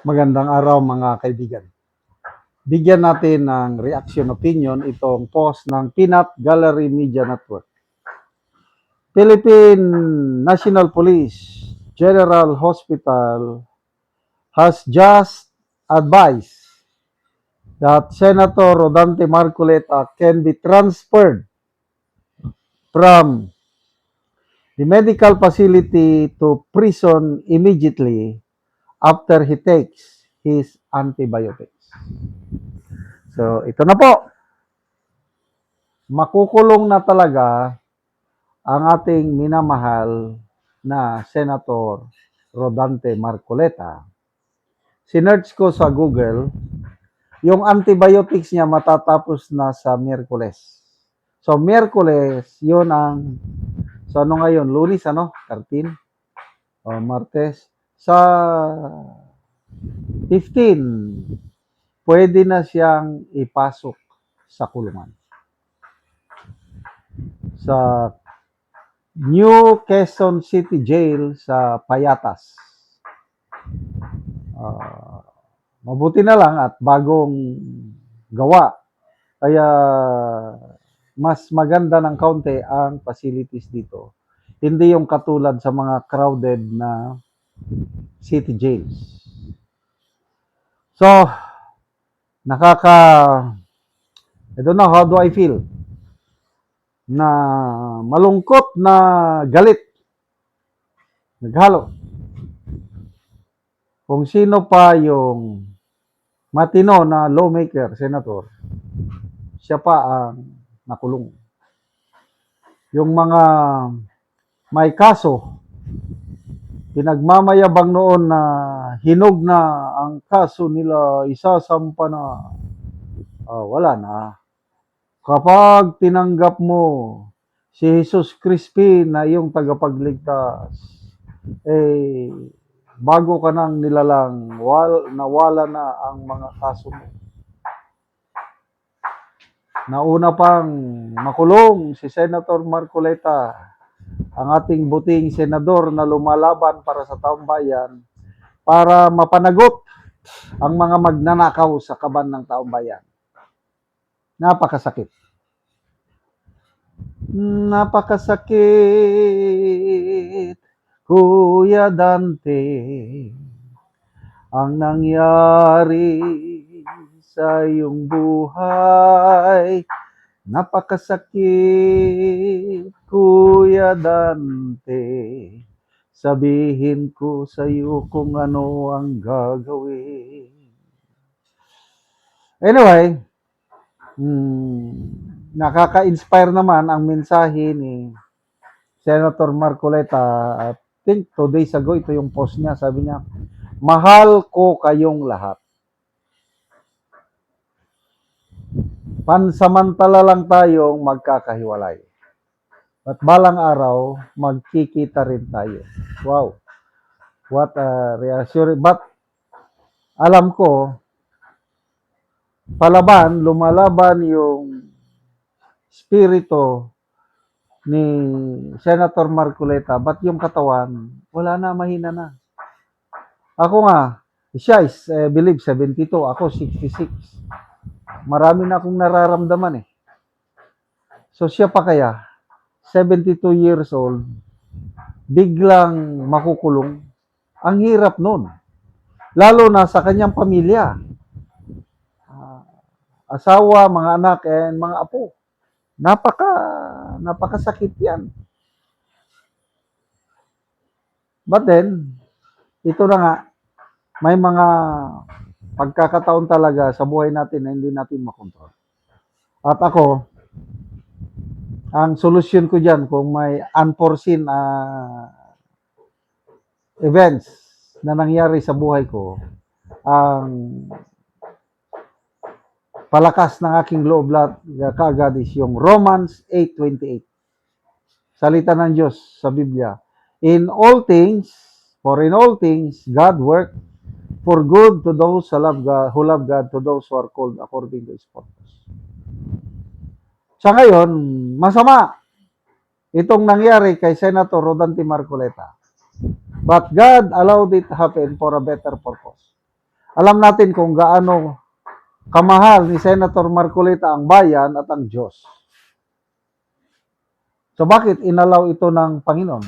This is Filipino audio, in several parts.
Magandang araw mga kaibigan. Bigyan natin ng reaction opinion itong post ng Peanut Gallery Media Network. Philippine National Police General Hospital has just advised that Senator Rodante Marcoleta can be transferred from the medical facility to prison immediately after he takes his antibiotics. So, ito na po. Makukulong na talaga ang ating minamahal na Senator Rodante Marcoleta. Sinearch ko sa Google, yung antibiotics niya matatapos na sa Miyerkules. So, Miyerkules, yun ang, so ano ngayon, Lunes, 13? O Martes. Sa 15, pwede na siyang ipasok sa kulungan. Sa New Quezon City Jail sa Payatas. Mabuti na lang at bagong gawa. Kaya mas maganda ng kaunti ang facilities dito. Hindi yung katulad sa mga crowded na city jails. So, I don't know, how do I feel? Na malungkot na galit. Naghalo. Kung sino pa yung matino na lawmaker, senator, siya pa ang nakulong. Yung mga may kaso, pinagmamayabang noon na hinog na ang kaso nila, isasampa na, wala na. Kapag tinanggap mo si Jesus Crispin na yung tagapagligtas, bago ka nang nilalang, nawala na ang mga kaso mo. Nauna pang makulong si Senator Marcoleta, ang ating buting senador na lumalaban para sa taong bayan, para mapanagot ang mga magnanakaw sa kaban ng taong bayan. Napakasakit. Napakasakit, Kuya Dante, ang nangyari sa iyong buhay. Napakasakit, Kuya Dante, sabihin ko sa iyo kung ano ang gagawin. Anyway, nakaka-inspire naman ang mensahe ni Senator Marcoleta. I think 2 days ago, ito yung post niya. Sabi niya, mahal ko kayong lahat. Pansamantala lang tayong magkakahiwalay. At balang araw, magkikita rin tayo. Wow. What a reassuring. But, alam ko, lumalaban yung spirito ni Senator Marcoleta, but yung katawan, wala na, mahina na. Ako nga, siya is, believe, 72, ako 66. Marami na akong nararamdaman eh. So siya pa kaya, 72 years old, biglang makukulong. Ang hirap nun. Lalo na sa kanyang pamilya. Asawa, mga anak, and mga apo. Napakasakit yan. But then, ito na nga, may mga pagkakataon talaga sa buhay natin na hindi natin makontrol. At ako, ang solusyon ko dyan, kung may unforeseen events na nangyari sa buhay ko, ang palakas ng aking loob kaagad is yung Romans 8:28. Salita ng Diyos sa Biblia. In all things, God work for good to those who love God, to those who are called according to His purpose. Sa ngayon, masama itong nangyari kay Senator Rodante Marcoleta. But God allowed it to happen for a better purpose. alam natin kung gaano kamahal ni Senator Marcoleta ang bayan at ang Diyos. So bakit inalaw ito ng Panginoon?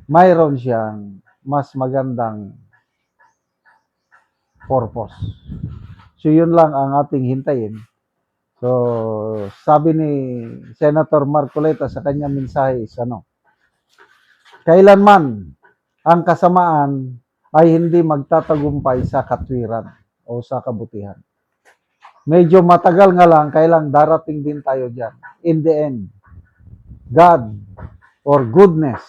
Mayroon siyang mas magandang purpose. So yun lang ang ating hintayin. So sabi ni Senator Marcoleta sa kanyang mensahe is kailanman ang kasamaan ay hindi magtatagumpay sa katwiran o sa kabutihan. Medyo matagal nga lang, kailang darating din tayo dyan. In the end, God or goodness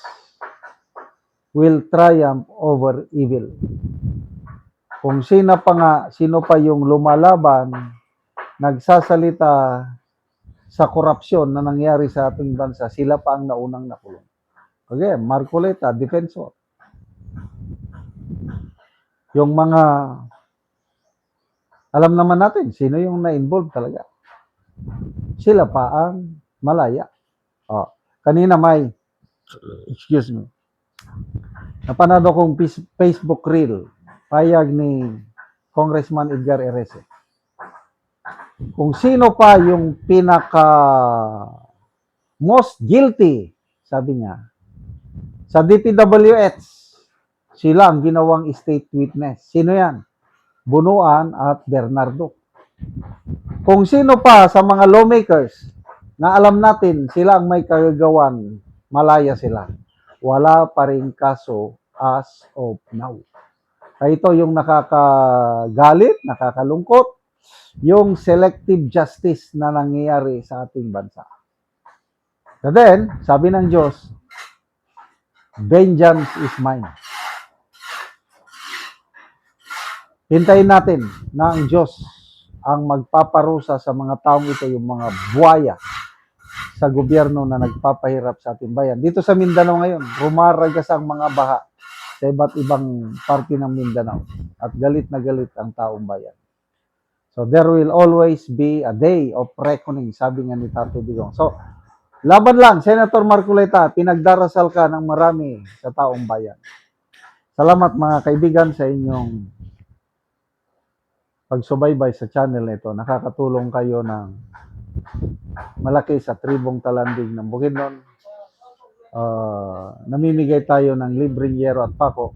will triumph over evil. Kung sino pa yung lumalaban, nagsasalita sa korupsyon na nangyari sa ating bansa, sila pa ang naunang nakulong. Okay, Marcoleta, defensor. Yung mga, alam naman natin, sino yung na-involve talaga. Sila pa ang malaya. Kanina excuse me, napanood akong Facebook reel, payag ni Congressman Edgar Erese. Kung sino pa yung pinaka most guilty, sabi niya, sa DPWH, sila ang ginawang state witness. Sino yan? Bunuan at Bernardo. Kung sino pa sa mga lawmakers na alam natin sila ang may kagagawan, malaya sila. Wala pa rin kaso as of now. Kaya ito yung nakakagalit, nakakalungkot, yung selective justice na nangyayari sa ating bansa. And then, sabi ng Diyos, vengeance is mine. Hintayin natin na ang Diyos ang magpaparusa sa mga taong ito, yung mga buwaya sa gobyerno na nagpapahirap sa ating bayan. Dito sa Mindanao ngayon, rumaragas ang mga baha sa iba't ibang parte ng Mindanao at galit na galit ang taong bayan. So there will always be a day of reckoning, sabi nga ni Tate Digong. So, laban lang, Senator Marcoleta, pinagdarasal ka ng marami sa taong bayan. Salamat mga kaibigan sa inyong pagsubaybay sa channel nito. Nakakatulong kayo ng malaki sa tribong talandig ng Bukidnon. Namimigay tayo ng libreng yero at pako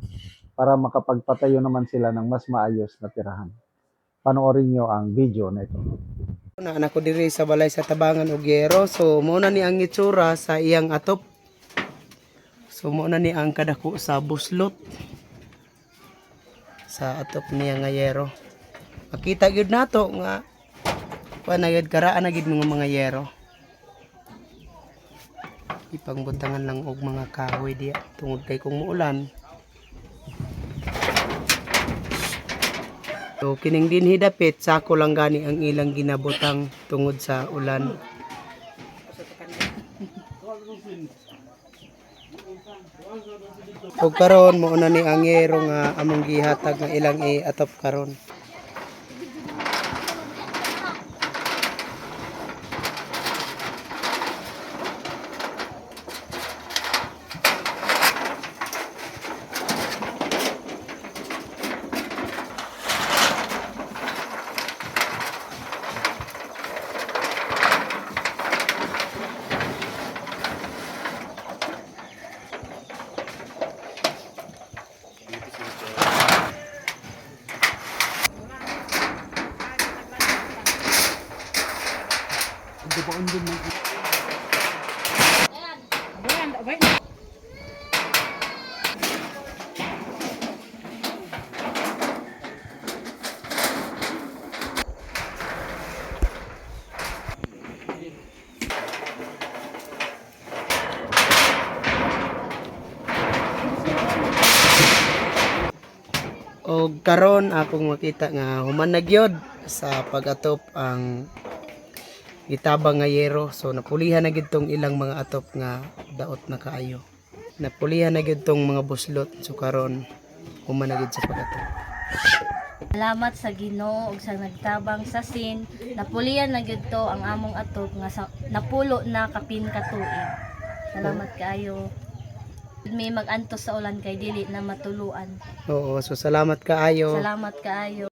para makapagpatayo naman sila ng mas maayos na tirahan. Panoorin nyo ang video na ito. Na anak ko diri sa balay sa Tabangan og yero. So mo na ni ang itsura sa iyang atop. So mo na ni ang kadako sa buslot sa atop niya nga yero. Makita gyud nato nga panagad karaan na gid mga yero. Ipangbutangan lang og mga kahoy diya tungod kay kung muulan. So kining dinhi dapit sako lang gani ang ilang ginabutang tungod sa ulan. Ug karon mo na ni ang yero nga among gihatag nga ilang atop karon. Og karon akong makita nga human na gyud sa pag-atop ang gitabang nga yero. So napulihan na gyud tong ilang mga atop nga daot na kaayo. Napulihan na gyud tong mga buslot. So karon human na gyud sa pag-atop. Salamat sa Ginoo ug sa nagtabang sa sin. Napulihan na gyud to ang among atop nga napulo na kapin ka tuig. Salamat kaayo. May magantos sa ulan kay dili na matuluan. Oo, so salamat kaayo. Salamat kaayo.